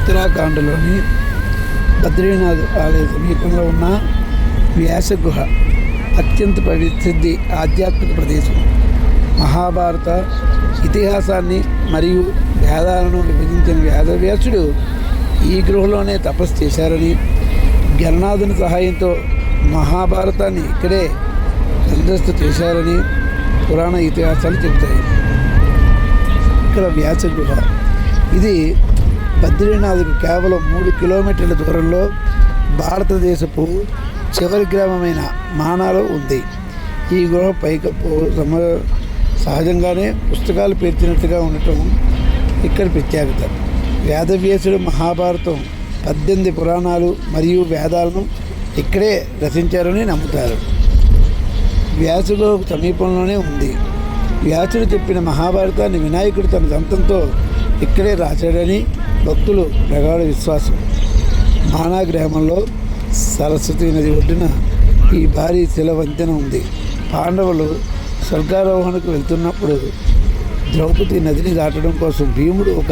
ఉత్తరాఖండ్లోని బద్రీనాథ్ ఆలయ సమీపంలో ఉన్న వ్యాస గుహ అత్యంత ప్రసిద్ధి ఆధ్యాత్మిక ప్రదేశం. మహాభారత ఇతిహాసాన్ని మరియు వేదాలను విభజించిన వేదవ్యాసుడు ఈ గృహలోనే తపస్సు చేశారని, గణనాథుని సహాయంతో మహాభారతాన్ని ఇక్కడే గ్రంథస్థ చేశారని పురాణ ఇతిహాసాలు చెబుతాయి. ఇక్కడ వ్యాస గుహ ఇది బద్రీనాథ్కు కేవలం 3 కిలోమీటర్ల దూరంలో భారతదేశపు చివరి గ్రామమైన మానాలో ఉంది. ఈ గుహ పైకప్పు సహజంగానే పుస్తకాలు పేర్చినట్టుగా ఉండటం ఇక్కడ ప్రత్యేకత. వేదవ్యాసుడు మహాభారతం, 18 పురాణాలు మరియు వేదాలను ఇక్కడే రచించారని నమ్ముతారు. వ్యాసుడు సమీపంలోనే ఉంది. వ్యాసుడు చెప్పిన మహాభారతాన్ని వినాయకుడు తన దంతంతో ఇక్కడే రాశాడని భక్తులు ప్రగాఢ విశ్వాసం. మానా గ్రామంలో సరస్వతి నది ఒడ్డున ఈ భారీ శిల వంతెన ఉంది. పాండవులు స్వర్గారోహణకు వెళ్తున్నప్పుడు ద్రౌపది నదిని దాటడం కోసం భీముడు ఒక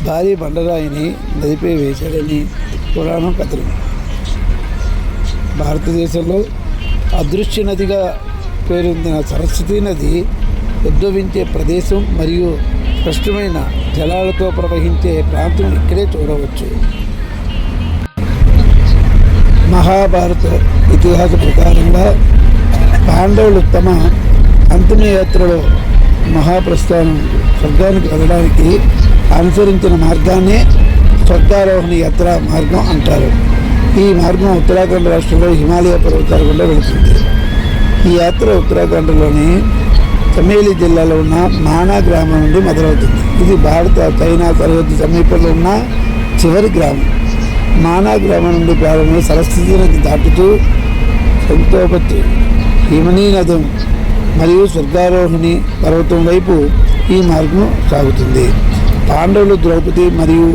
భారీ బండరాయిని నదిపై వేశాడని పురాణం కథలు. భారతదేశంలో అదృశ్య నదిగా పేరొందిన సరస్వతి నది ఉద్భవించే ప్రదేశం మరియు స్పష్టమైన జలాలతో ప్రవహించే ప్రాంతం ఇక్కడే చూడవచ్చు. మహాభారత ఇతిహాస ప్రకారంగా పాండవులు తమ అంతిమ యాత్రలో మహాప్రస్థానం స్వర్గానికి వెళ్ళడానికి అనుసరించిన మార్గాన్ని స్వర్గారోహణ యాత్ర మార్గం అంటారు. ఈ మార్గం ఉత్తరాఖండ్ రాష్ట్రంలో హిమాలయ పర్వతాల గుండా వెళుతుంది. ఈ యాత్ర ఉత్తరాఖండ్లోని చమేలి జిల్లాలో ఉన్న మానా గ్రామం నుండి మొదలవుతుంది. ఇది భారత చైనా సరిహద్దు సమీపంలో ఉన్న చివరి గ్రామం. మానా గ్రామం నుండి ప్రారంభమై సరస్వతి నది దాటుతూ సంతోపతి, హిమనీ నదం మరియు స్వర్గారోహిణి పర్వతం వైపు ఈ మార్గం సాగుతుంది. పాండవులు ద్రౌపది మరియు